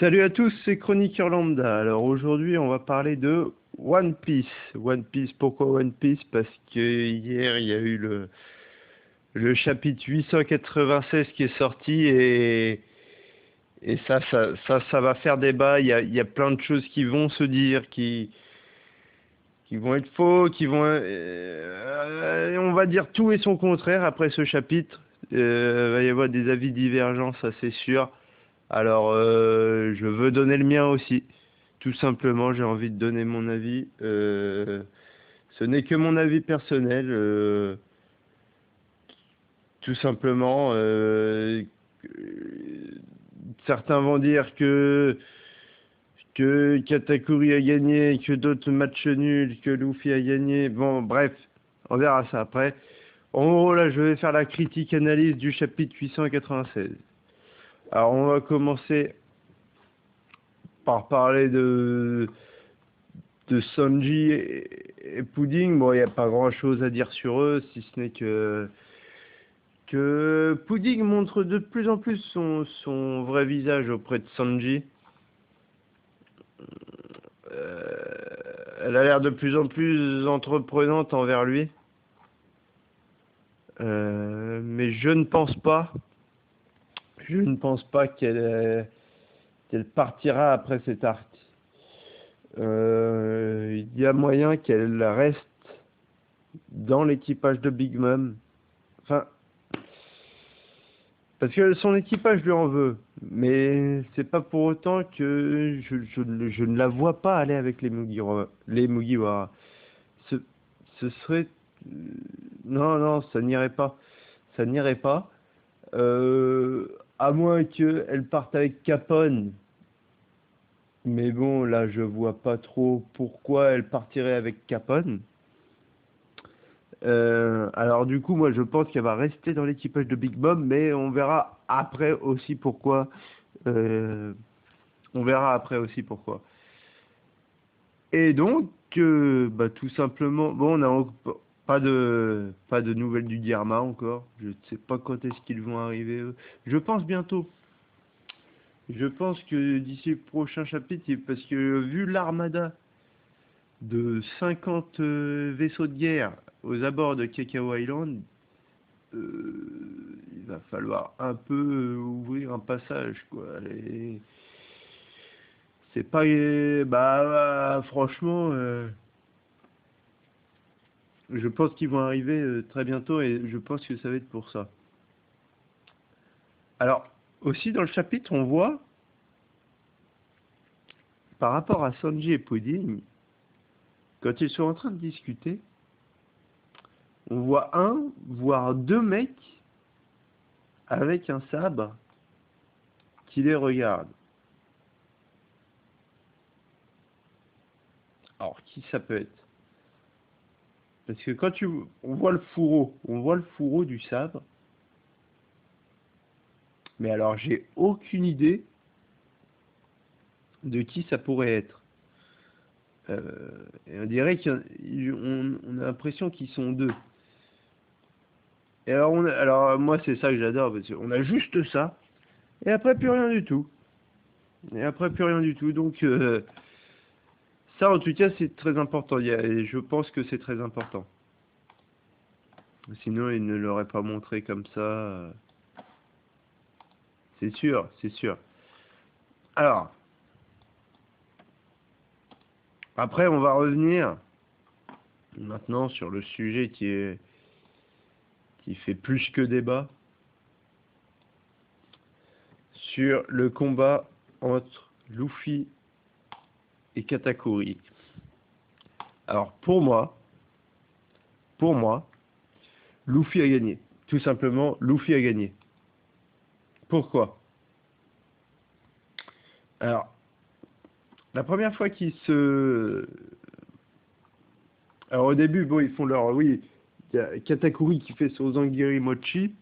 Salut à tous, c'est Chroniqueur Lambda. Alors aujourd'hui, on va parler de One Piece. One Piece, pourquoi One Piece? Parce que hier, il y a eu le chapitre 896 qui est sorti et ça va faire débat. Il y a plein de choses qui vont se dire, qui vont être faux, on va dire tout et son contraire après ce chapitre. Il va y avoir des avis divergents, ça c'est sûr. Alors, je veux donner le mien aussi. Tout simplement, j'ai envie de donner mon avis. Ce n'est que mon avis personnel. Tout simplement, certains vont dire que Katakuri a gagné, que d'autres matchs nuls, que Luffy a gagné. Bon, bref, on verra ça après. En gros, là, je vais faire la critique analyse du chapitre 896. Alors, on va commencer par parler de Sanji et Pudding. Bon, il n'y a pas grand chose à dire sur eux, si ce n'est que Pudding montre de plus en plus son vrai visage auprès de Sanji. Elle a l'air de plus en plus entreprenante envers lui. Mais je ne pense pas qu'elle partira après cet arc. Il y a moyen qu'elle reste dans l'équipage de Big Mom. Enfin, parce que son équipage lui en veut. Mais c'est pas pour autant que je ne la vois pas aller avec les Mugiwara. Ce, ce serait... Non, non, ça n'irait pas. Ça n'irait pas. À moins qu'elle parte avec Capone. Mais bon, là, je vois pas trop pourquoi elle partirait avec Capone. Alors du coup, moi, je pense qu'elle va rester dans l'équipage de Big Mom, mais on verra après aussi pourquoi. On verra après aussi pourquoi. Et donc, bah, tout simplement, bon, on n'a pas de nouvelles du Dierma encore. Je ne sais pas quand est-ce qu'ils vont arriver, eux. Je pense bientôt. Je pense que d'ici le prochain chapitre, parce que vu l'armada de 50 vaisseaux de guerre aux abords de Cacao Island, il va falloir un peu ouvrir un passage, quoi. Et c'est pas, franchement, je pense qu'ils vont arriver très bientôt et je pense que ça va être pour ça. Alors, aussi dans le chapitre, on voit, par rapport à Sanji et Pudding, quand ils sont en train de discuter, on voit un, voire deux mecs avec un sabre qui les regarde. Alors, qui ça peut être? Parce que quand on voit le fourreau du sabre, mais alors j'ai aucune idée de qui ça pourrait être. Et on dirait qu'on a l'impression qu'ils sont deux. Et alors moi c'est ça que j'adore, parce qu'on a juste ça, et après plus rien du tout. Et après plus rien du tout, donc ça en tout cas c'est très important, je pense que c'est très important. Sinon ils ne l'auraient pas montré comme ça, c'est sûr, c'est sûr. Alors, après on va revenir maintenant sur le sujet qui fait plus que débat, sur le combat entre Luffy et Katakuri. Alors pour moi, Luffy a gagné. Tout simplement, Luffy a gagné. Pourquoi? Alors, la première fois qu'ils se... Alors au début, bon, ils font leur... Oui, il y a Katakuri qui fait son Zangief Mochi,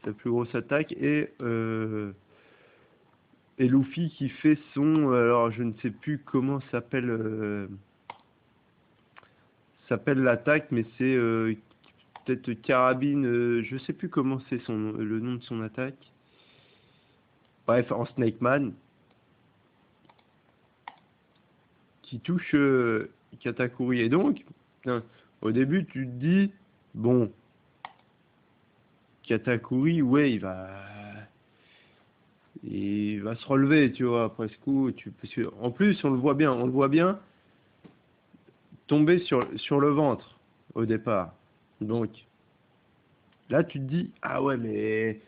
sa plus grosse attaque, et Luffy qui fait son... Alors je ne sais plus comment s'appelle l'attaque, mais c'est peut-être carabine, je sais plus comment c'est le nom de son attaque. Bref, en Snake Man. qui touche Katakuri. Et donc, putain, au début, tu te dis, bon, Katakuri, ouais, il va se relever, tu vois, après ce coup. Parce que, en plus, on le voit bien tomber sur le ventre au départ. Donc, là, tu te dis, ah ouais, mais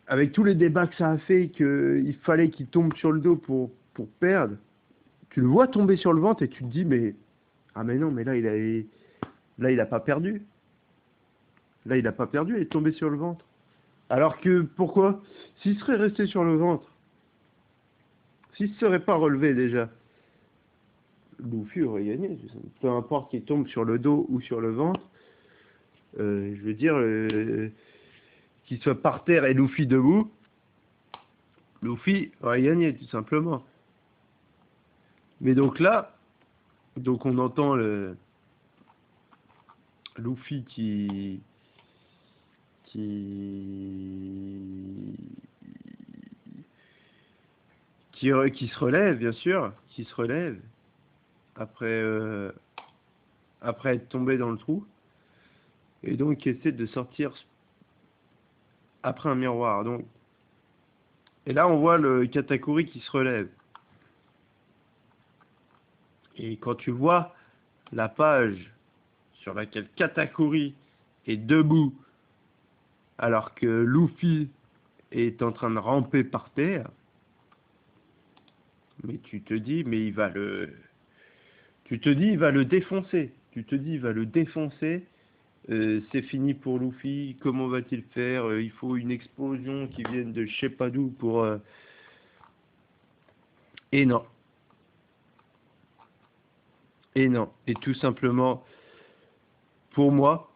avec tous les débats que ça a fait, qu'il fallait qu'il tombe sur le dos pour perdre, tu le vois tomber sur le ventre et tu te dis, mais ah mais non, mais là il a pas perdu. Là, il a pas perdu, il est tombé sur le ventre. Alors que, pourquoi? S'il serait resté sur le ventre, s'il ne serait pas relevé déjà, Luffy aurait gagné. Peu importe qu'il tombe sur le dos ou sur le ventre, je veux dire, qu'il soit par terre et Luffy debout, Luffy aurait gagné, tout simplement. Mais donc là, donc on entend Luffy qui se relève, bien sûr, qui se relève après après être tombé dans le trou, et donc qui essaie de sortir après un miroir. Donc, et là on voit le Katakuri qui se relève. Et quand tu vois la page sur laquelle Katakuri est debout alors que Luffy est en train de ramper par terre, mais tu te dis, mais tu te dis, il va le défoncer. Tu te dis, il va le défoncer. C'est fini pour Luffy. Comment va-t-il faire? Il faut une explosion qui vienne de je sais pas d'où pour. Et non. Et non. Et tout simplement, pour moi,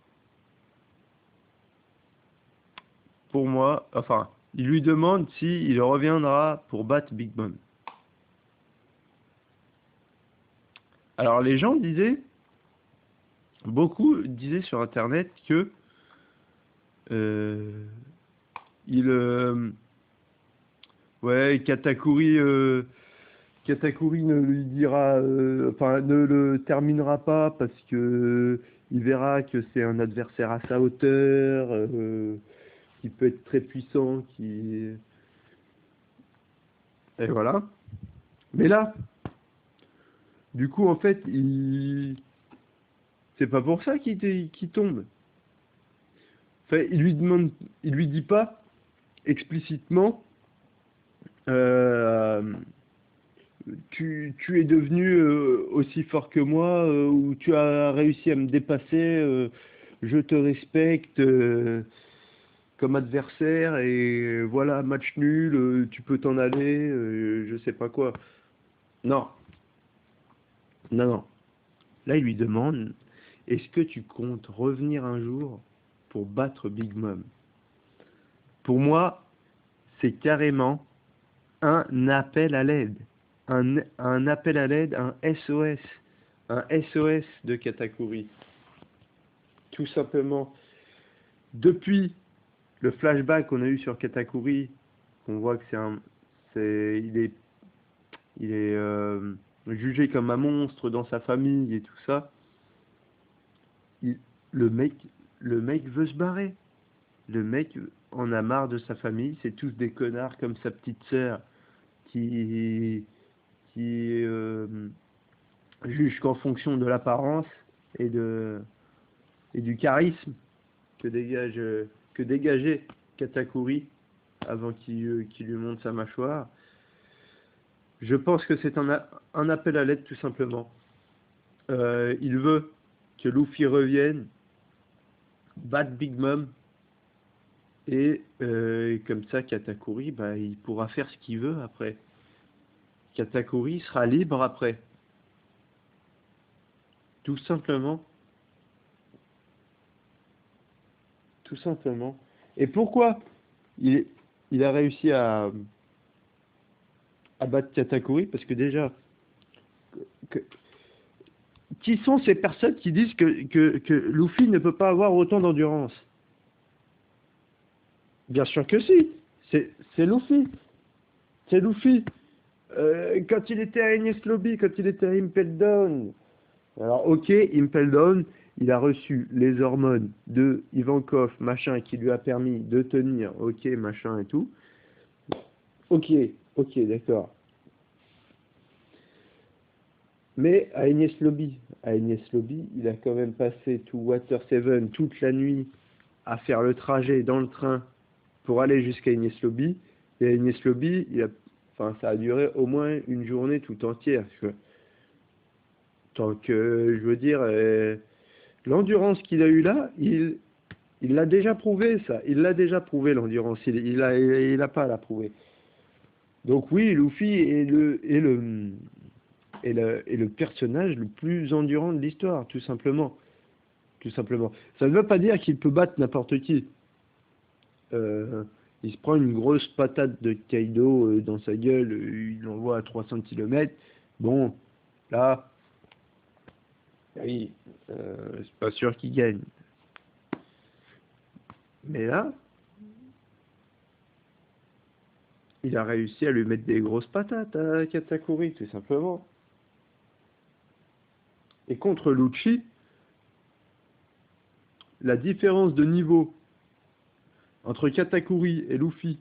enfin, il lui demande si il reviendra pour battre Big Mom. Alors les gens disaient, beaucoup disaient sur internet que ouais, Katakuri ne lui dira, enfin ne le terminera pas parce que il verra que c'est un adversaire à sa hauteur, qui peut être très puissant, et voilà. Mais là, du coup, en fait, c'est pas pour ça qu'il tombe. Enfin, il lui dit pas explicitement, euh, tu es devenu aussi fort que moi, ou tu as réussi à me dépasser, je te respecte comme adversaire, et voilà, match nul, tu peux t'en aller, je sais pas quoi. Non, non, non. Là, il lui demande, est-ce que tu comptes revenir un jour pour battre Big Mom? Pour moi, c'est carrément un appel à l'aide. Un appel à l'aide, un SOS. Un SOS de Katakuri. Tout simplement. Depuis le flashback qu'on a eu sur Katakuri, on voit que il est jugé comme un monstre dans sa famille et tout ça. Il, le mec, le mec veut se barrer. Le mec en a marre de sa famille. C'est tous des connards comme sa petite sœur qui juge qu'en fonction de l'apparence et du charisme que dégageait Katakuri avant qu'il lui montre sa mâchoire. Je pense que c'est un appel à l'aide, tout simplement. Il veut que Luffy revienne, batte Big Mom, et comme ça Katakuri, bah, il pourra faire ce qu'il veut après. Katakuri sera libre après. Tout simplement. Tout simplement. Et pourquoi il a réussi à battre Katakuri? Parce que déjà, que, qui sont ces personnes qui disent que Luffy ne peut pas avoir autant d'endurance? Bien sûr que si. C'est Luffy. C'est Luffy. Quand il était à Enies Lobby, quand il était à Impel Down. Alors, ok, Impel Down, il a reçu les hormones de Ivankov, machin, qui lui a permis de tenir, ok, machin et tout. Ok, ok, d'accord. Mais à Enies Lobby, il a quand même passé tout Water Seven toute la nuit à faire le trajet dans le train pour aller jusqu'à Enies Lobby. Et à Enies Lobby, enfin, ça a duré au moins une journée tout entière. Tant que, je veux dire, l'endurance qu'il a eue là, il l'a déjà prouvé, ça. Il l'a déjà prouvé, l'endurance. Il a pas à la prouver. Donc oui, Luffy est le personnage le plus endurant de l'histoire, tout simplement. Tout simplement. Ça ne veut pas dire qu'il peut battre n'importe qui. Euh, il se prend une grosse patate de Kaido dans sa gueule, il l'envoie à 300 km. Bon, là, oui, c'est pas sûr qu'il gagne. Mais là, il a réussi à lui mettre des grosses patates à Katakuri, tout simplement. Et contre Lucci, la différence de niveau entre Katakuri et Luffy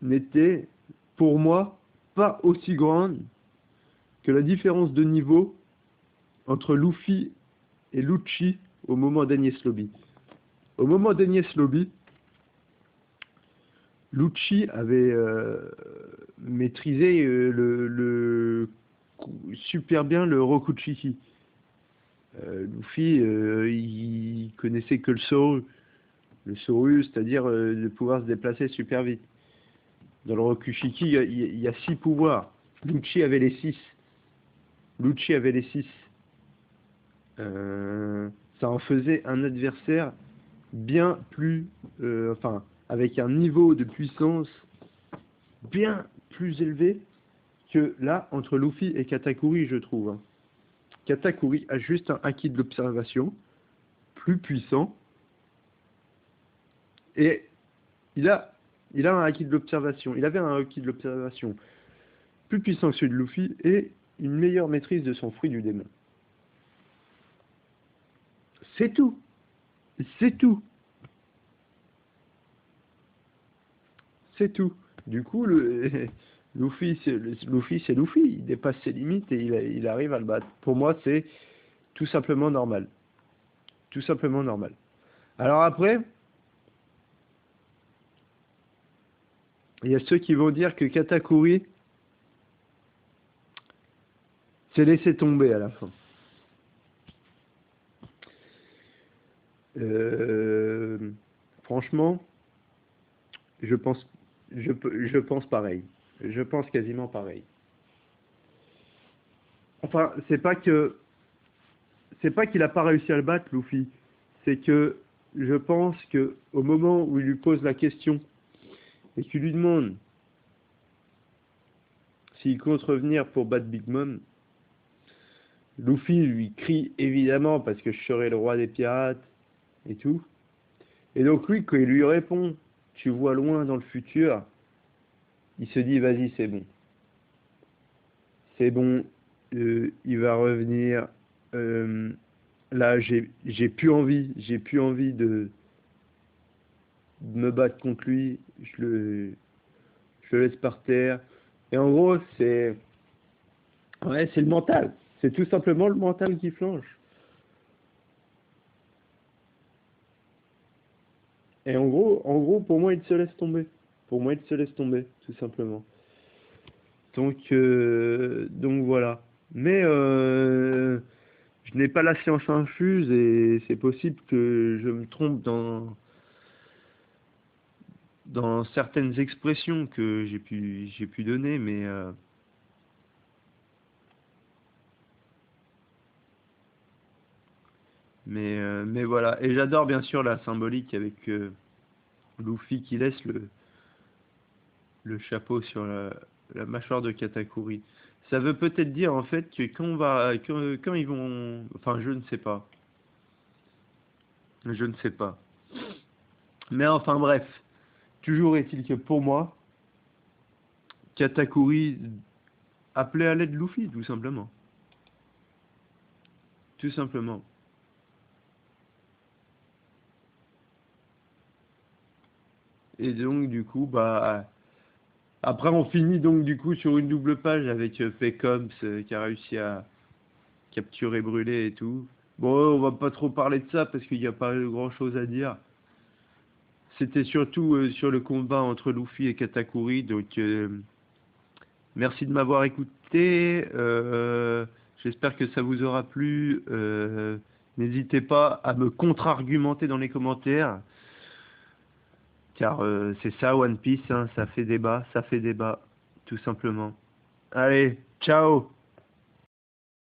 n'était, pour moi, pas aussi grande que la différence de niveau entre Luffy et Lucci au moment d'Enies Lobby. Au moment d'Enies Lobby, Lucci avait maîtrisé super bien le Rokuchiki. Luffy, il connaissait que le Soru. Le Soru, c'est-à-dire de pouvoir se déplacer super vite. Dans le Rokushiki, il y a 6 pouvoirs. Lucci avait les 6. Lucci avait les 6. Ça en faisait un adversaire bien plus... enfin, avec un niveau de puissance bien plus élevé que là, entre Luffy et Katakuri, je trouve. Katakuri a juste un haki de l'observation, plus puissant, et il a un haki de l'observation. Il avait un haki de l'observation plus puissant que celui de Luffy, et une meilleure maîtrise de son fruit du démon. C'est tout. C'est tout. C'est tout. Du coup, Luffy, c'est Luffy. Il dépasse ses limites et il arrive à le battre. Pour moi, c'est tout simplement normal. Tout simplement normal. Alors après, il y a ceux qui vont dire que Katakuri s'est laissé tomber à la fin. Franchement, je pense, je pense pareil. Je pense quasiment pareil. Enfin, c'est pas qu'il a pas réussi à le battre, Luffy. C'est que je pense que au moment où il lui pose la question et qu'il lui demande s'il compte revenir pour battre Big Mom, Luffy lui crie évidemment parce que je serai le roi des pirates et tout. Et donc lui, quand il lui répond, tu vois loin dans le futur, il se dit vas-y, c'est bon. C'est bon, il va revenir. euh, Là, j'ai plus envie de me battre contre lui. Je le laisse par terre. Et en gros, ouais, c'est le mental. C'est tout simplement le mental qui flanche. Et en gros, pour moi, il se laisse tomber. Pour moi, il se laisse tomber, tout simplement. Donc voilà. Mais je n'ai pas la science infuse et c'est possible que je me trompe dans certaines expressions que j'ai pu donner, mais voilà. Et j'adore bien sûr la symbolique avec Luffy qui laisse le chapeau sur la mâchoire de Katakuri. Ça veut peut-être dire en fait que quand ils vont, enfin je ne sais pas, je ne sais pas. Mais enfin bref, toujours est-il que pour moi, Katakuri appelait à l'aide Luffy, tout simplement. Tout simplement. Et donc, du coup, bah... Après, on finit donc, du coup, sur une double page avec Pecoms qui a réussi à capturer Brûlé et tout. Bon, on va pas trop parler de ça parce qu'il n'y a pas grand-chose à dire. C'était surtout sur le combat entre Luffy et Katakuri, donc merci de m'avoir écouté. J'espère que ça vous aura plu. N'hésitez pas à me contre-argumenter dans les commentaires, car c'est ça One Piece, hein, ça fait débat, tout simplement. Allez, ciao!